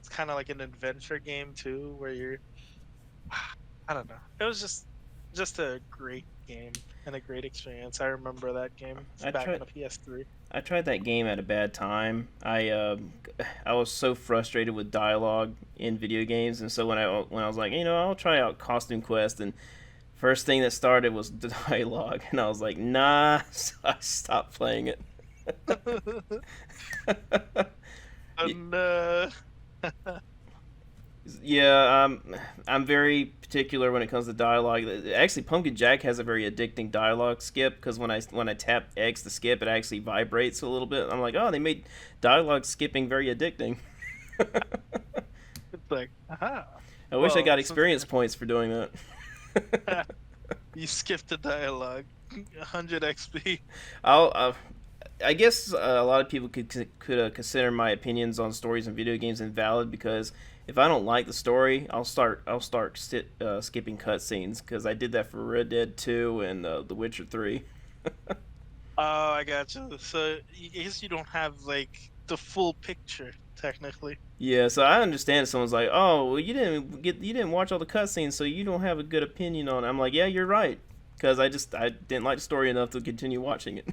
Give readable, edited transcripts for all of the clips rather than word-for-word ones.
it's kind of like an adventure game too, where you're I don't know. It was just a great game and a great experience. I remember that game I back on tried the PS3. I tried that game at a bad time. I was so frustrated with dialogue in video games, and so when I was like, I'll try out Costume Quest, and first thing that started was the dialogue, and I was like, nah, so I stopped playing it. And Yeah, I'm very particular when it comes to dialogue. Actually, Pumpkin Jack has a very addicting dialogue skip because when I tap X to skip, it actually vibrates a little bit. I'm like, oh, they made dialogue skipping very addicting. it's like, aha. I wish I Well, got since experience points for doing that. you skipped the dialogue, 100 XP. I'll I guess a lot of people could consider my opinions on stories in video games invalid because if I don't like the story, I'll start skipping cutscenes because I did that for Red Dead 2 and The Witcher 3. Oh, I got you. So I guess you don't have like the full picture technically. Yeah, so I understand if someone's like, "Oh, well, you didn't watch all the cutscenes, so you don't have a good opinion on it." I'm like, "Yeah, you're right," because I didn't like the story enough to continue watching it.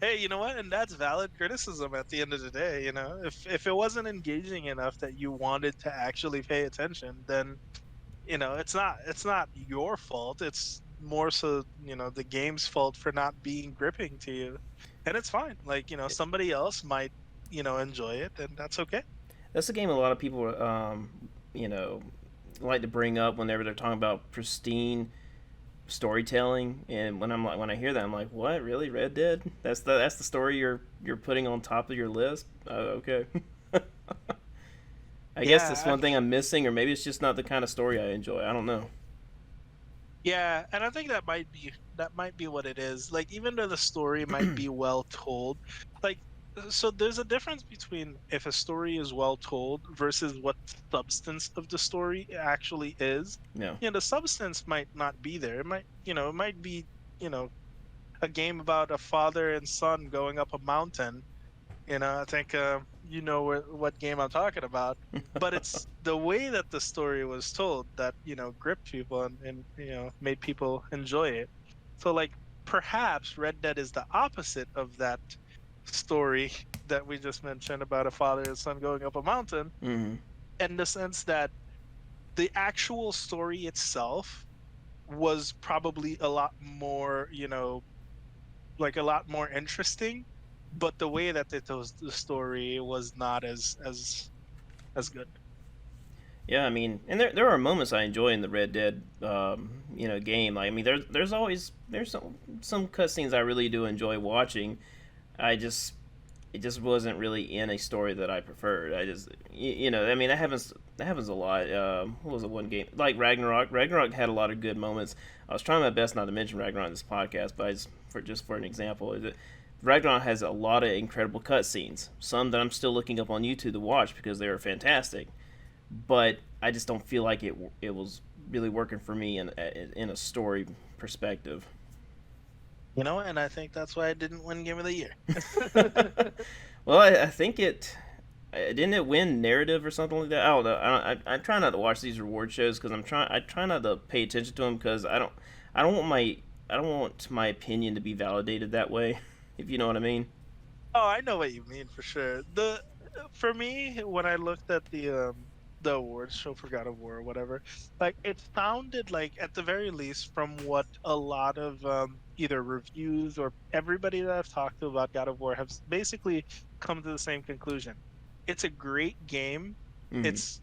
Hey, you know what? And that's valid criticism at the end of the day, you know. If it wasn't engaging enough that you wanted to actually pay attention, then, it's not your fault. It's more so, the game's fault for not being gripping to you. And it's fine. Like, somebody else might, enjoy it, and that's okay. That's a game a lot of people, you know, like to bring up whenever they're talking about pristine storytelling. And when I hear that, I'm like, what? Really, Red Dead? That's the story you're putting on top of your list? Okay. I guess that's Yeah, one thing I'm missing, or maybe it's just not the kind of story I enjoy. I don't know. yeah, and I think that might be what it is. Like even though the story might be well told, like so there's a difference between if a story is well told versus what substance of the story actually is. No. The substance might not be there. It might be, you know, a game about a father and son going up a mountain. I think you know what game I'm talking about. But it's the way that the story was told that gripped people and made people enjoy it. So like perhaps Red Dead is the opposite of that story that we just mentioned about a father and son going up a mountain, Mm-hmm. in the sense that the actual story itself was probably a lot more, like a lot more interesting, but the way that they told the story was not as good. Yeah, I mean, and there are moments I enjoy in the Red Dead, game. Like, I mean, there's some cutscenes I really do enjoy watching. I just it just wasn't really in a story that I preferred. I mean, that happens a lot. What was it, one game like Ragnarok? Ragnarok had a lot of good moments. I was trying my best not to mention Ragnarok in this podcast, but just for an example, is that Ragnarok has a lot of incredible cutscenes. Some that I'm still looking up on YouTube to watch because they were fantastic. But I just don't feel like it was really working for me in a story perspective. And I think that's why I didn't win Game of the Year. Well, I think didn't it win narrative or something like that. I don't know. I try not to watch these reward shows because I try not to pay attention to them because I don't want my opinion to be validated that way. If you know what I mean. Oh, I know what you mean for sure. For me, when I looked at the awards show for God of War or whatever, like it sounded like at the very least from what a lot of either reviews or everybody that I've talked to about God of War have basically come to the same conclusion. It's a great game. Hmm. It's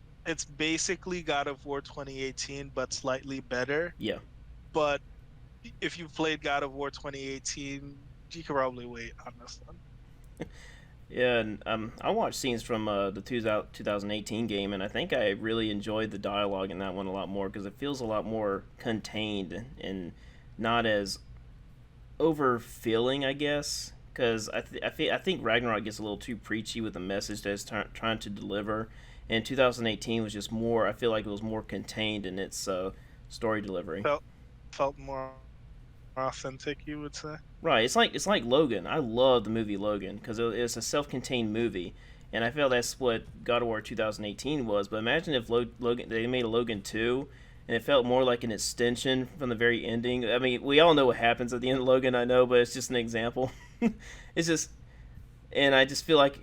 basically God of War 2018 but slightly better. Yeah. But if you played God of War 2018, you could probably wait on this one. Yeah, and I watched scenes from the 2018 game, and I think I really enjoyed the dialogue in that one a lot more because it feels a lot more contained and not as overfilling, I guess. Because I think Ragnarok gets a little too preachy with the message that it's trying to deliver, and 2018 was just more. I feel like it was more contained in its story delivery. Felt more authentic, you would say. Right. It's like Logan. I love the movie Logan because it's a self-contained movie, and I feel that's what God of War 2018 was. But imagine if Logan they made a Logan 2, and it felt more like an extension from the very ending. I mean, we all know what happens at the end of Logan, I know, but it's just an example. It's just, and I just feel like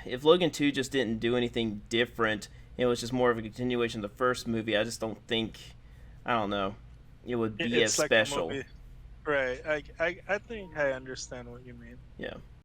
if Logan 2 just didn't do anything different, it was just more of a continuation of the first movie. I just don't think, I don't know, it would be as It's like a special. movie, right? I think I understand what you mean. Yeah.